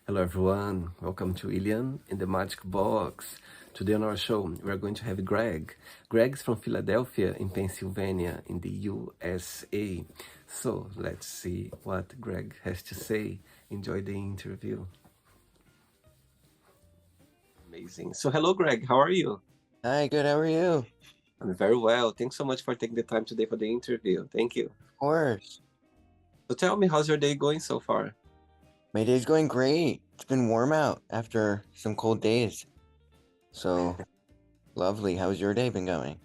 Hello everyone, welcome to Ilian in the Magic Box. Today on our show, we are going to have Greg. Greg's from Philadelphia in Pennsylvania in the USA. So let's see what Greg has to say. Enjoy the interview. Amazing. So hello Greg, how are you? Hi, good. How are you? I'm very well. Thanks so much for taking the time today for the interview. Thank you. Of course. So tell me, how's your day going so far? My day's going great. It's been warm out after some cold days. So lovely. How's your day been going?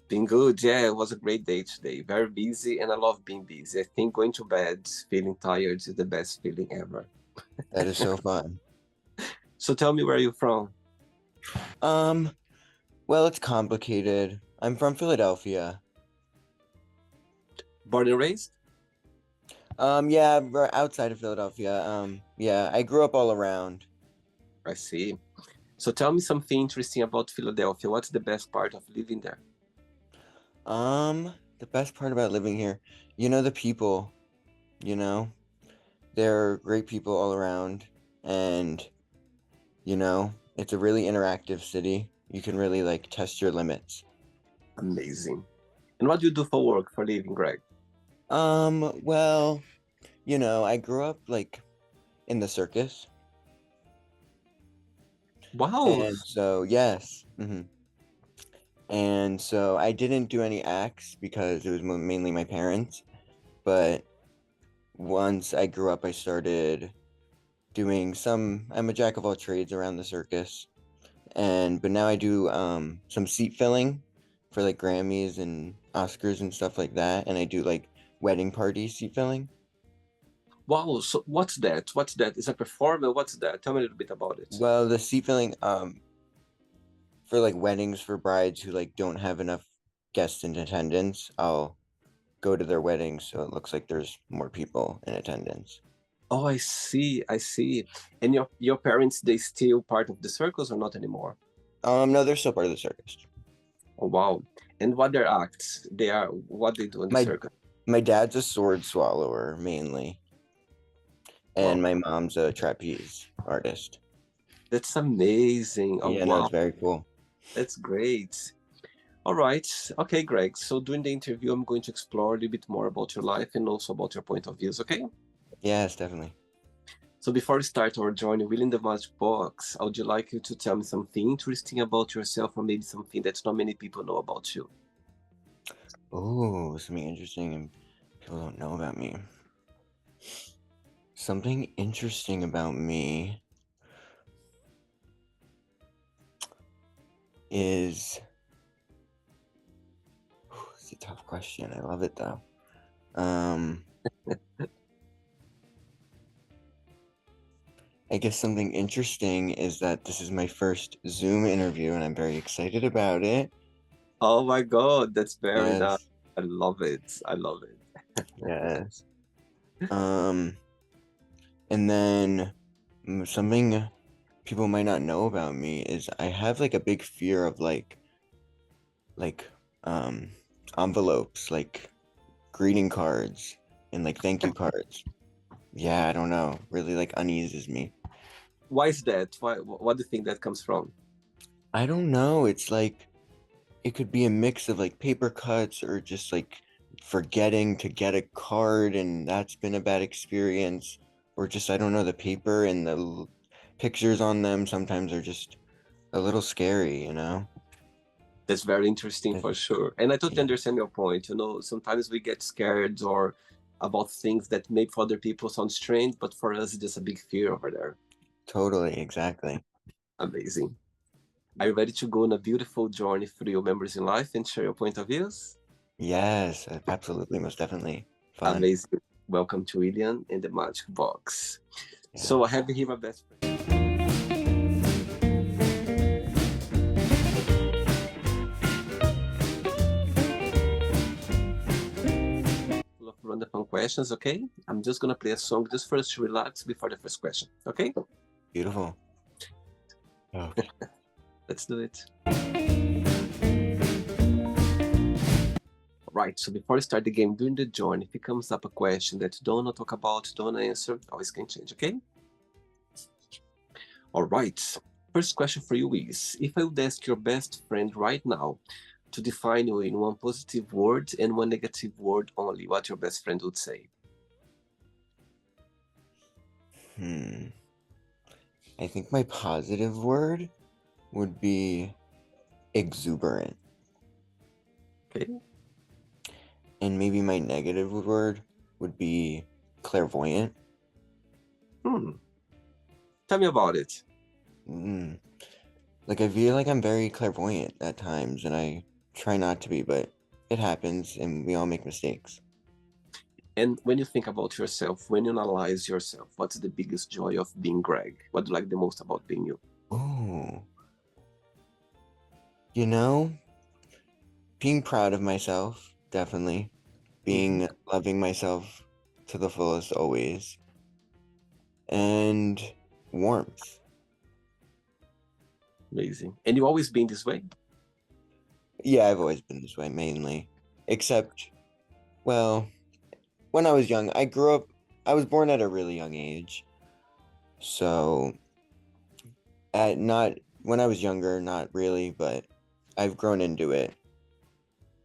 Been good, yeah, it was a great day today. Very busy, and I love being busy. I think going to bed feeling tired is the best feeling ever. That is so fun. So tell me, where are you from? Um, well, it's complicated. I'm from Philadelphia. Born and raised? Yeah, we're outside of Philadelphia. Yeah, I grew up all around. I see. So tell me something interesting about Philadelphia. What's the best part of living there? The best part about living here, the people, you know, they're great people all around, and it's a really interactive city. You can really like test your limits. Amazing. And what do you do for work, for living, Greg? Well, I grew up like in the circus. Wow. And so, yes. And so I didn't do any acts because it was mainly my parents. But once I grew up, I started doing I'm a jack of all trades around the circus. But now I do some seat filling for like Grammys and Oscars and stuff like that. And I do like wedding party seat filling. Wow. So what's that? What's that? Is a performer? What's that? Tell me a little bit about it. Well, the seat filling for like weddings for brides who like don't have enough guests in attendance, I'll go to their weddings so it looks like there's more people in attendance. Oh, I see. I see. And your parents, they still part of the circus or not anymore? No, they're still part of the circus. Oh, wow. And what their acts? They are what they do in the My circus. my dad's a sword swallower mainly, and Wow. my mom's a trapeze artist. That's amazing. Oh, Yeah, no, wow. it's very cool. That's great. All right. Okay, Greg. So during the interview, I'm going to explore a little bit more about your life and also about your point of views, okay? Yes, definitely. So before we start our journey within the Magic Box, I would like you to tell me something interesting about yourself or maybe something that not many people know about you. Oh, something interesting and people don't know about me. Something interesting about me is it's a tough question. I love it though. I guess something interesting is that this is my first Zoom interview and I'm very excited about it. Oh my God, that's very nice. Yes. I love it. I love it. Yes. And then something people might not know about me is I have like a big fear of like um envelopes, like greeting cards and like thank you cards. Yeah, I don't know. Really like uneases me. Why is that? Why? What do you think that comes from? I don't know. It's like it could be a mix of like paper cuts or just like forgetting to get a card and that's been a bad experience, or just I don't know, the paper and the pictures on them sometimes are just a little scary. That's very interesting It- for sure. And I totally yeah, understand your point. Sometimes we get scared or about things that maybe for other people sound strange, but for us, it's just a big fear over there. totally, exactly. Amazing. Are you ready to go on a beautiful journey through your memories in life and share your point of views? Yes, absolutely, most definitely. Fun. Amazing. Welcome to William in the Magic Box. So I Yes. have here my best friend. Full of random questions, okay? I'm just gonna play a song just for us to relax before the first question, okay? Beautiful. Okay. Let's do it. Right, so before we start the game, during the journey, if it comes up a question that you don't want to talk about, don't answer, always can change, okay? All right. First question for you is, if I would ask your best friend right now to define you in one positive word and one negative word only, what your best friend would say? I think my positive word would be exuberant. Okay. And maybe my negative word would be clairvoyant. Tell me about it. Like, I feel like I'm very clairvoyant at times, and I try not to be, but it happens, and we all make mistakes. And when you think about yourself, when you analyze yourself, what's the biggest joy of being Greg? What do you like the most about being you? Oh, you know, being proud of myself, definitely. Being loving myself to the fullest always. And warmth. Amazing. And you always been this way? Yeah, I've always been this way, mainly. Except, well, when I was young, I was born at a really young age. So, when I was younger, not really, but I've grown into it.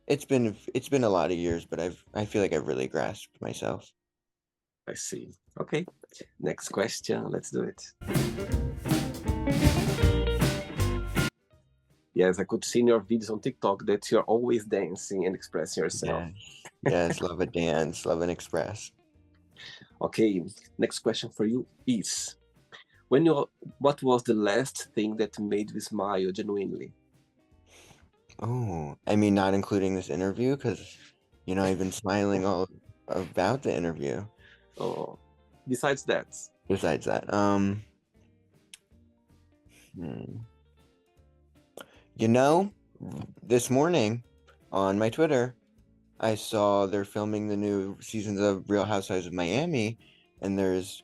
It's been a lot of years, but I feel like I've really grasped myself. I see. Okay. Next question. Let's do it. Yes, I could see in your videos on TikTok that you're always dancing and expressing yourself. Yes, love a dance, love and express. Okay, next question for you is, what was the last thing that made you smile genuinely? Oh, I mean, not including this interview, because, I've been smiling all about the interview. Oh, besides that. Besides that, this morning on my Twitter, I saw they're filming the new seasons of Real Housewives of Miami, and there's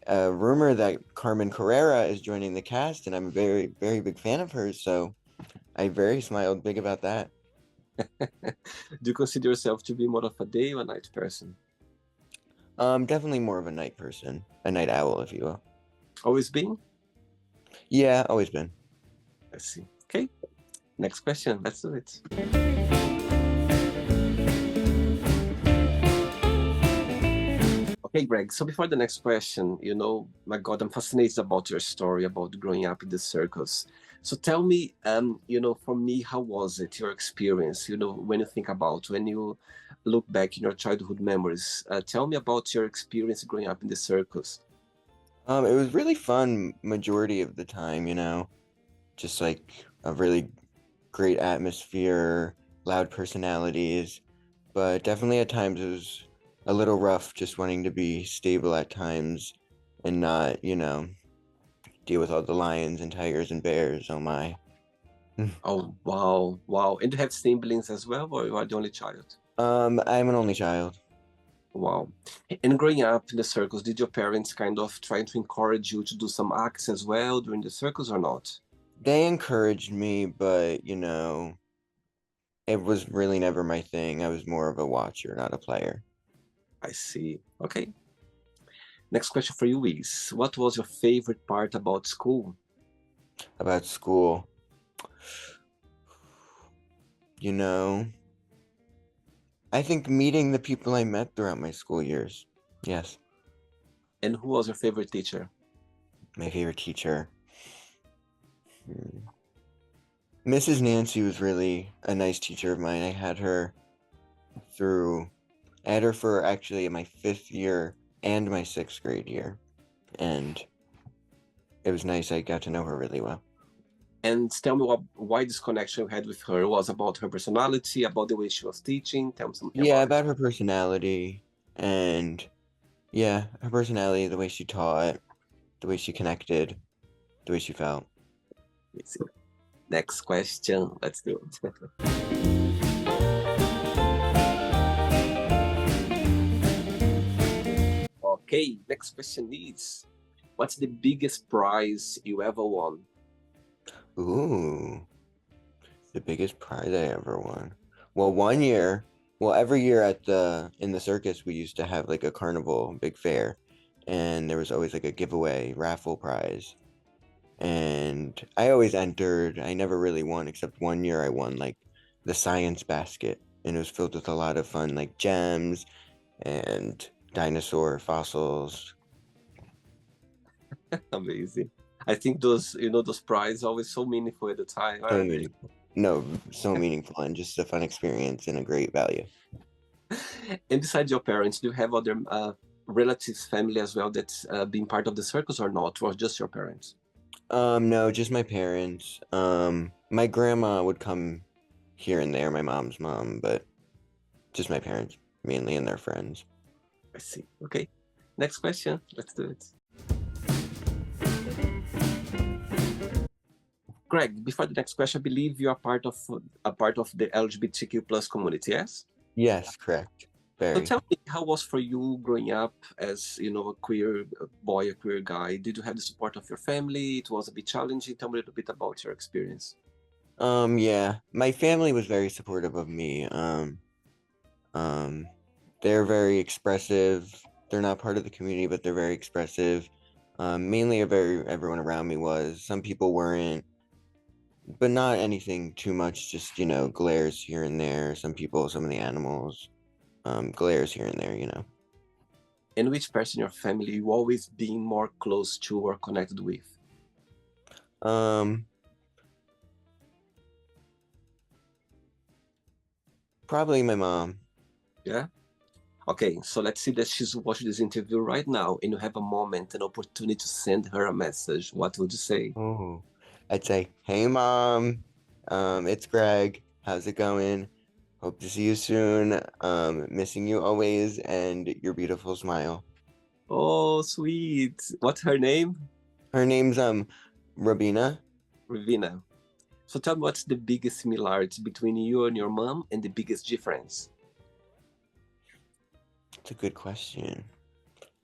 a rumor that Carmen Carrera is joining the cast, and I'm a very, very big fan of hers, so I very smiled big about that. Do you consider yourself to be more of a day or a night person? Definitely more of a night person, a night owl, if you will. Always been? Yeah, always been. I see. Okay. Next question. Let's do it. Okay, Greg. So before the next question, my God, I'm fascinated about your story about growing up in the circus. So tell me, for me, how was it, your experience, when you think about, when you look back in your childhood memories, tell me about your experience growing up in the circus. It was really fun majority of the time, just like a really great atmosphere, loud personalities, but definitely at times it was a little rough just wanting to be stable at times and not, deal with all the lions and tigers and bears. Oh my. Oh, wow, wow. And you have siblings as well, or you are the only child? I'm an only child. Wow. And growing up in the circus, did your parents kind of try to encourage you to do some acts as well during the circus or not? They encouraged me, but it was really never my thing. I was more of a watcher, not a player. I see. Okay. Next question for you is, what was your favorite part about school? About school, I think meeting the people I met throughout my school years. Yes. And who was your favorite teacher? My favorite teacher. Mrs. Nancy was really a nice teacher of mine. I had her for actually my 5th year and my 6th grade year. And it was nice. I got to know her really well. And tell me why this connection you had with her was about her personality, about the way she was teaching. Tell me something about her personality. And her personality, the way she taught, the way she connected, the way she felt. Next question. Let's do it. Okay, next question is, what's the biggest prize you ever won? Ooh, the biggest prize I ever won. Well, every year in the circus, we used to have like a carnival, big fair, and there was always like a giveaway raffle prize. and I always entered. I never really won, except one year I won like the science basket, and it was filled with a lot of fun, like gems and dinosaur fossils. Amazing. I think those, those prizes always so meaningful at the time, So aren't they? meaningful. No, so meaningful and just a fun experience and a great value. And besides your parents, do you have other relatives, family as well that's been part of the circus or not, or just your parents? No, just my parents. My grandma would come here and there, my mom's mom, but just my parents mainly and their friends. I see. Okay. Next question. Let's do it. Greg, before the next question, I believe you are part of the LGBTQ plus community, yes? Yes, correct. So Very. tell me, how was for you growing up as a queer boy, a queer guy? Did you have the support of your family? It was a bit challenging. Tell me a little bit about your experience. Yeah, my family was very supportive of me. Um, they're very expressive. They're not part of the community, but they're very expressive. Mainly, everyone around me was. Some people weren't, but not anything too much. Just glares here and there. Some people, some of the animals, glares here and there. And which person in your family you always being more close to or connected with? Um, Probably my mom. Yeah. Okay, so let's see that she's watching this interview right now and you have a moment, an opportunity to send her a message. What would you say? Oh, I'd say, "Hey, mom, it's Greg. How's it going? Hope to see you soon. Missing you always, and your beautiful smile." Oh, sweet. What's her name? Her name's Robina. Ravina. So tell me, what's the biggest similarity between you and your mom and the biggest difference? It's a good question.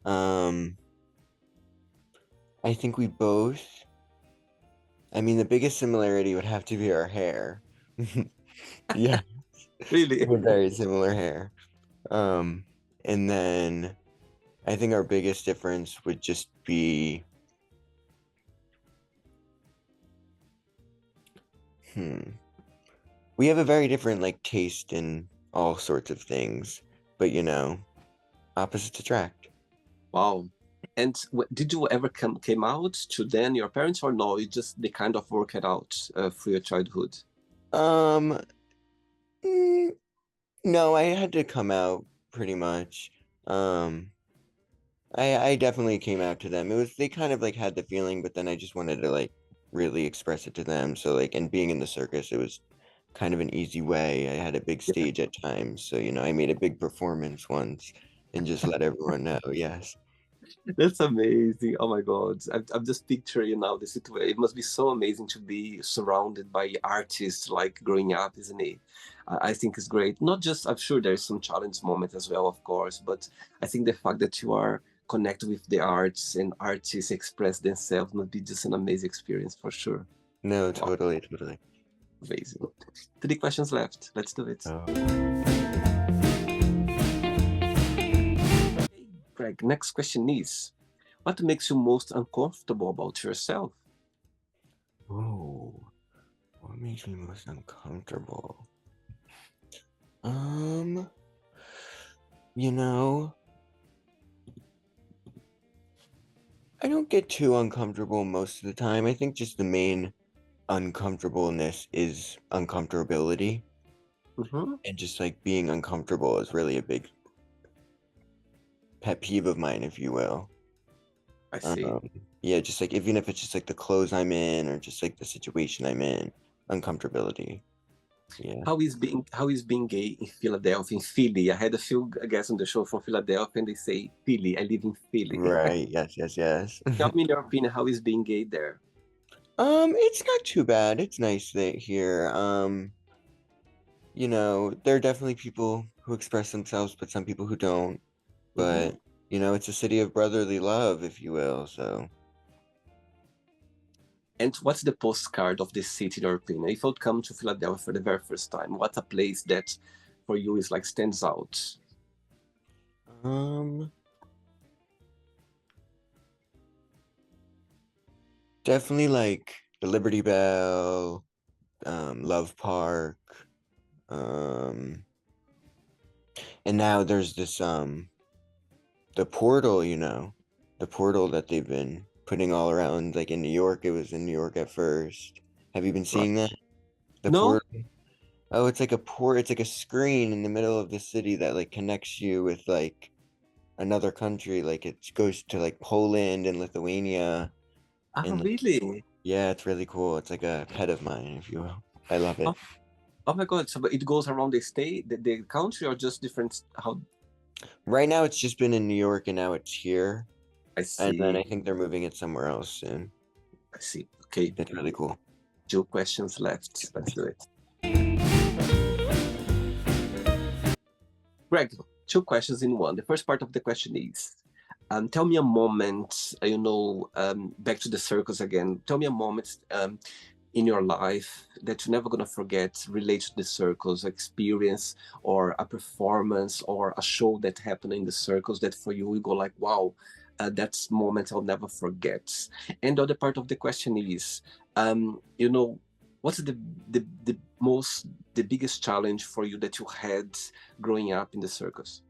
Um, I think we both. I mean, the biggest similarity would have to be our hair. Yeah, Really? we're very similar hair. Um, and then I think our biggest difference would just be, we have a very different like taste in all sorts of things, but opposites attract. Wow. And did you ever came out to then your parents, or no? You just they kind of work it out through your childhood. Um, mm, no, I had to come out pretty much. Um, I definitely came out to them. It was they kind of like had the feeling, but then I just wanted to like really express it to them. So like, and being in the circus, it was kind of an easy way. I had a big Yeah, stage at times, so I made a big performance once and just let everyone know. Yes. that's amazing. Oh my God, I'm just picturing now the situation. It must be so amazing to be surrounded by artists like growing up, isn't it? I think it's great. Not just, I'm sure there's some challenge moment as well, of course, but I think the fact that you are connected with the arts and artists express themselves must be just an amazing experience for sure. No, Wow, totally, totally. amazing. 3 questions left. Let's do it. Oh. Greg, next question is, what makes you most uncomfortable about yourself? Oh, what makes me most uncomfortable? Um, you know, I don't get too uncomfortable most of the time. I think just the main uncomfortableness is uncomfortability. Mm-hmm. And just like being uncomfortable is really a big pet peeve of mine, if you will. I see. Um, yeah, just like even if it's just like the clothes I'm in or just like the situation I'm in, uncomfortability. Yeah. How is being gay in Philadelphia, in Philly? I had a few guests on the show from Philadelphia, and they say Philly. I live in Philly. Right. Yes, yes, yes. Tell me your opinion. How is being gay there? It's not too bad. It's nice that here. There are definitely people who express themselves, but some people who don't. Hmm. But, it's a city of brotherly love, if you will. So, And what's the postcard of this city, in your opinion? If you'd come to Philadelphia for the very first time, what's a place that for you is like stands out? definitely like the Liberty Bell, Love Park, um, and now there's this the portal, the portal that they've been putting all around, like in New York. It was in New York at first. Have you been Right. seeing that? The No? portal? Oh, it's like it's like a screen in the middle of the city that like connects you with like another country. Like it goes to like Poland and Lithuania. Ah, And like, really? yeah, it's really cool. It's like a pet of mine, if you will. I love it. Oh, oh my God. So but it goes around the state, the country, or just different? How Right now, it's just been in New York and now it's here. I And then see. I think they're moving it somewhere else soon. I see. Okay. That's really cool. 2 questions left. Let's do it. Greg, 2 questions in one. The first part of the question is, tell me a moment, back to the circus again. Tell me a moment in your life that you're never going to forget related to the circus experience, or a performance or a show that happened in the circus that for you, you go like, wow, that's moment I'll never forget. And the other part of the question is, what's the biggest challenge for you that you had growing up in the circus?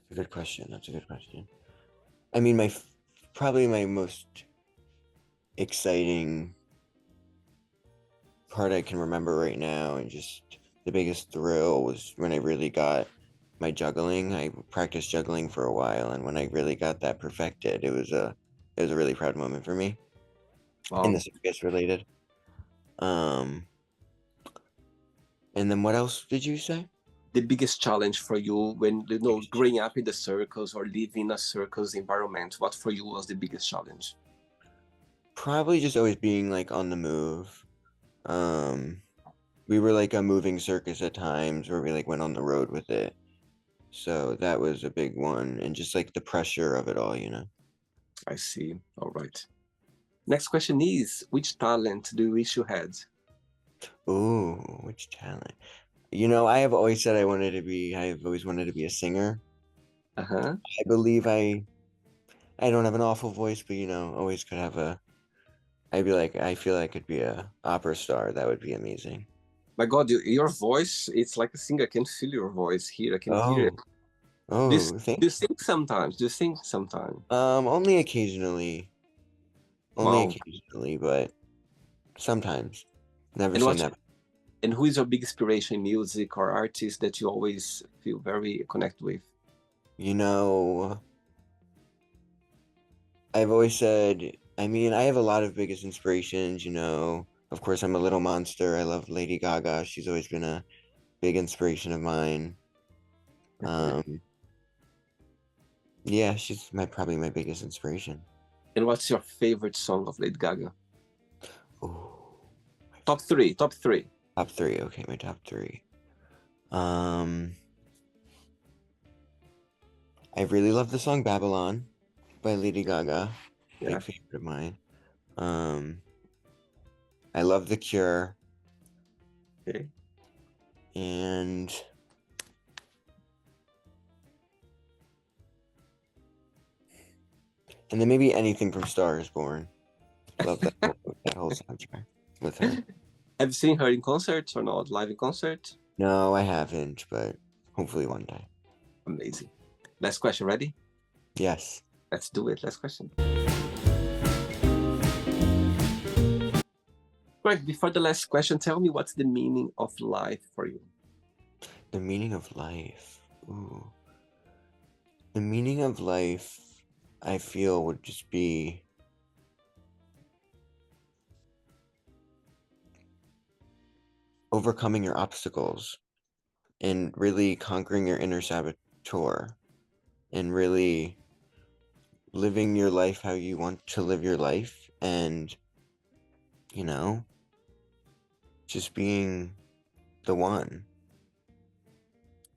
That's a good question. That's a good question. I mean, probably my most exciting part I can remember right now, and just the biggest thrill, was when I really got my juggling. I practiced juggling for a while, and when I really got that perfected, it was a really proud moment for me in the Wow. circus related. Um, and then what else did you say? The biggest challenge for you when growing up in the circus or living in a circus environment, what for you was the biggest challenge? Probably just always being like on the move. Um, we were like a moving circus at times where we like went on the road with it. So that was a big one, and just like the pressure of it all. I see. All right. Next question is, which talent do you wish you had? Ooh, which talent? I have always wanted to be a singer. Uh-huh. I believe I don't have an awful voice, but always could have I feel I could be a opera star. That would be amazing. My God, your voice, it's like a singer. I can feel your voice here. I can hear it. Oh, oh, Do you thanks. sing sometimes? Do you sing sometimes? Only occasionally. Only Wow. occasionally, but sometimes. Never And say what never. and who is your big inspiration in music or artist that you always feel very connected with? You know, I've always said, I mean, I have a lot of biggest inspirations. Of course, I'm a little monster. I love Lady Gaga. She's always been a big inspiration of mine. Um, yeah, she's probably my biggest inspiration. And what's your favorite song of Lady Gaga? Oh, Top three, top three. top three. Okay, my top three. Um, I really love the song Babylon by Lady Gaga. Yeah. Big favorite of mine. Um, I love The Cure, Okay. and then maybe anything from Star is Born. Love that whole soundtrack with her. Have you seen her in concert or not? Live in concert? No, I haven't, but hopefully one day. Amazing. Last question, ready? Yes. Let's do it. Last question. Greg, before the last question, tell me what's the meaning of life for you? The meaning of life. Ooh. The meaning of life, I feel, would just be overcoming your obstacles and really conquering your inner saboteur and really living your life how you want to live your life, and just being the one.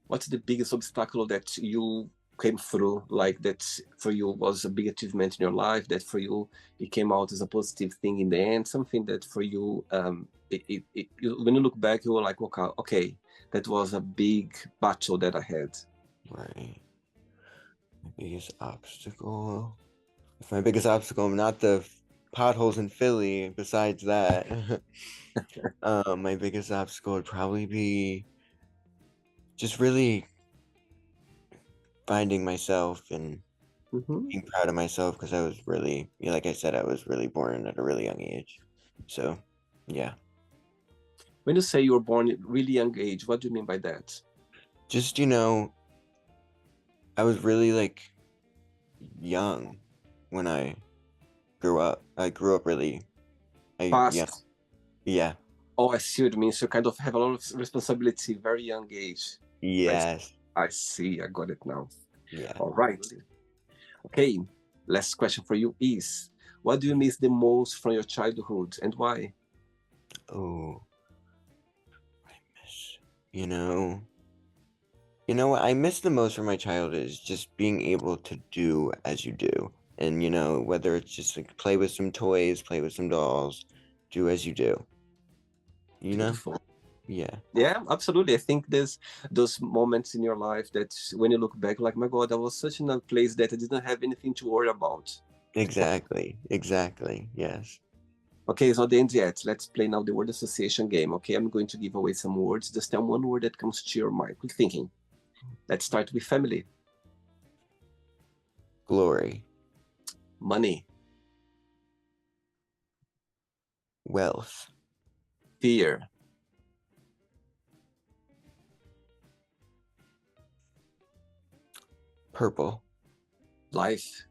What's the biggest obstacle that you came through, like that for you was a big achievement in your life, that for you it came out as a positive thing in the end, something that for you, when you look back, you were like, okay, that was a big battle that I had. Right. My biggest obstacle. If my biggest obstacle, not the potholes in Philly. Besides that, my biggest obstacle would probably be just really finding myself and Mhm. being proud of myself because I was really, yeah, like I said, I was really born at a really young age. So, yeah, When you say you were born at really young age, what do you mean by that? just, I was really like young when I grew up. I grew up really, yeah, Fast. yeah, Oh, I see what you mean. So you kind of have a lot of responsibility, very young age. yes, I see. I got it now. yeah. All right. Okay. Last question for you is, what do you miss the most from your childhood and why? Oh, I miss, you know, what I miss the most from my childhood is just being able to do as you do. And, whether it's just like play with some toys, play with some dolls, do as you do, you know? Beautiful. Yeah, Yeah, absolutely. I think there's those moments in your life that when you look back, like, my God, I was such in a place that I didn't have anything to worry about. exactly. Exactly. Yes. Okay, it's not the end yet. Let's play now the word association game. Okay, I'm going to give away some words. Just tell one word that comes to your mind. Quick thinking. Let's start with family, Glory, money, wealth, fear, purple, life,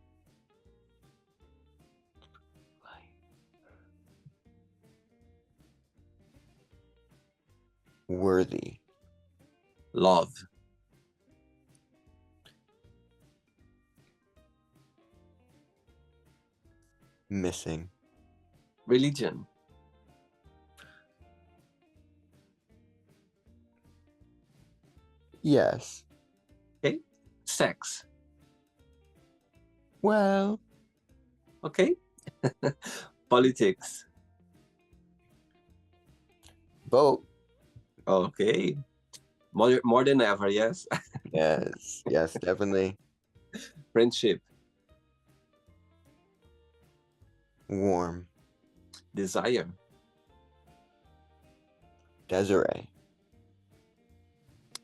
worthy, love, missing. religion, Yes. okay, sex, Well, okay, politics, vote. okay, more than ever, yes, Yes. Yes, definitely. friendship, Warm. desire, Desiree.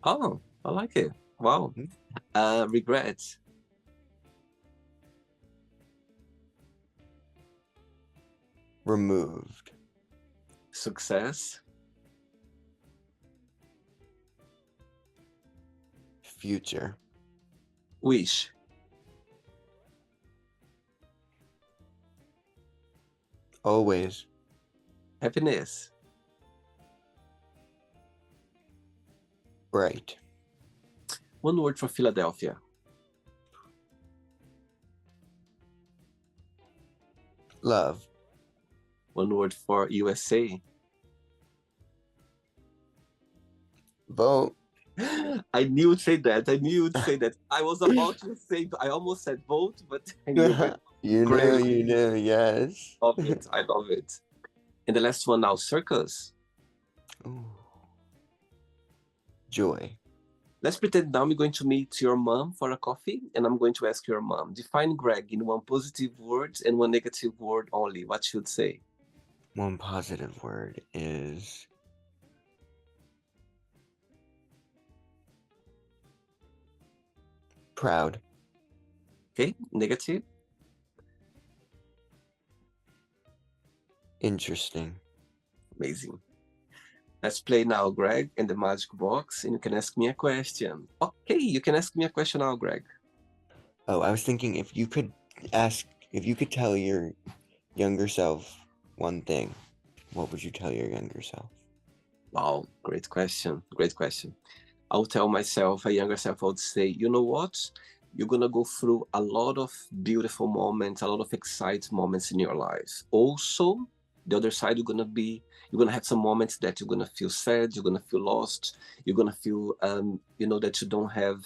oh, I like it, wow, Hmm? regret, Removed. success, Future. wish, Always. happiness, Bright. one word for Philadelphia, Love. one word for USA. Vote. I knew you'd say that. I knew you'd say that. I was about to say, I almost said vote, but I knew it. You knew, Great. you knew, yes. Love it. I love it. And the last one now, circus. Ooh. Joy. Let's pretend now I'm going to meet your mom for a coffee, and I'm going to ask your mom, define Greg in one positive word and one negative word only. What should say? One positive word is proud. Okay, negative. Interesting. Amazing. Let's play now, Greg, in the magic box, and you can ask me a question. Okay, you can ask me a question now, Greg. Oh, I was thinking if you could tell your younger self one thing, what would you tell your younger self? Wow, great question. Great question. I'll tell myself, a younger self, I would say, you know what? You're gonna go through a lot of beautiful moments, a lot of exciting moments in your life. Also, the other side, you're gonna have some moments that you're gonna feel sad, you're gonna feel lost, you're gonna feel, that you don't have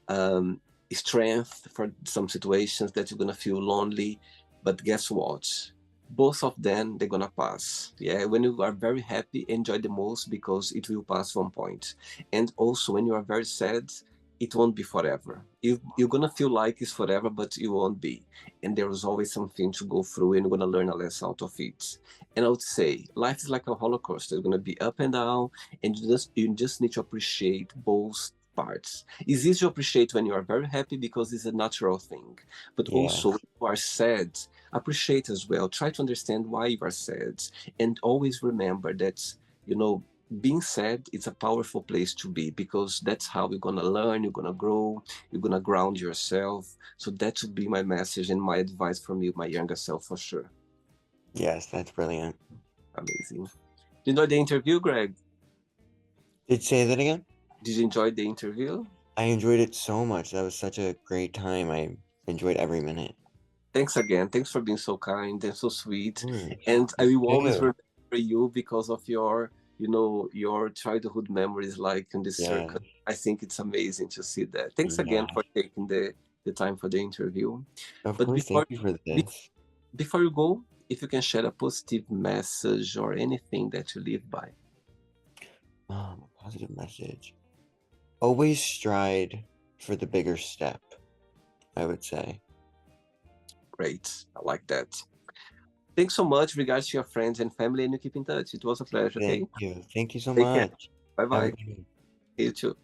um, strength for some situations, that you're gonna feel lonely. But guess what? Both of them, they're gonna pass. Yeah, when you are very happy, enjoy the most because it will pass one point. And also, when you are very sad, it won't be forever. You're gonna feel like it's forever, but it won't be. And there's always something to go through, and you're gonna learn a lesson out of it. And I would say life is like a roller coaster. It's gonna be up and down, and you just need to appreciate both parts. It's easy to appreciate when you are very happy because it's a natural thing. But Yeah. also when you are sad, appreciate as well. Try to understand why you are sad. And always remember that, you know, being sad is a powerful place to be, because that's how you're gonna learn, you're gonna grow, you're gonna ground yourself. So that would be my message and my advice from you, my younger self, for sure. Yes, that's brilliant. Amazing. Did you enjoy the interview, Greg? Did say that again? Did you enjoy the interview? I enjoyed it so much. That was such a great time. I enjoyed every minute. Thanks again. Thanks for being so kind and so sweet. Mm, And I will always too. remember you because of your, your childhood memories, like in this Yeah. circle. I think it's amazing to see that. Thanks again Yeah. for taking the time for the interview. Of But course, thank you for this. before you go, if you can share a positive message or anything that you live by. A positive message. Always stride for the bigger step, I would say. Great. I like that. Thanks so much. Regards to your friends and family, and you keep in touch. It was a pleasure, okay? Thank you. Thank you so Take care. much. Bye Have a bye. good one. You too.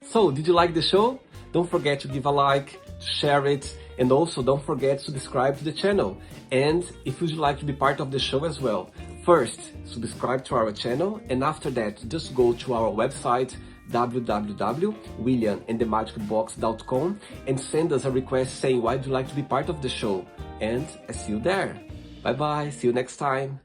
So, did you like the show? Don't forget to give a like, to share it, and also don't forget to subscribe to the channel. And if you'd like to be part of the show as well, first, subscribe to our channel, and after that, just go to our website, www.williamandthemagicbox.com, and send us a request saying why you'd like to be part of the show. And I see you there. Bye bye, see you next time.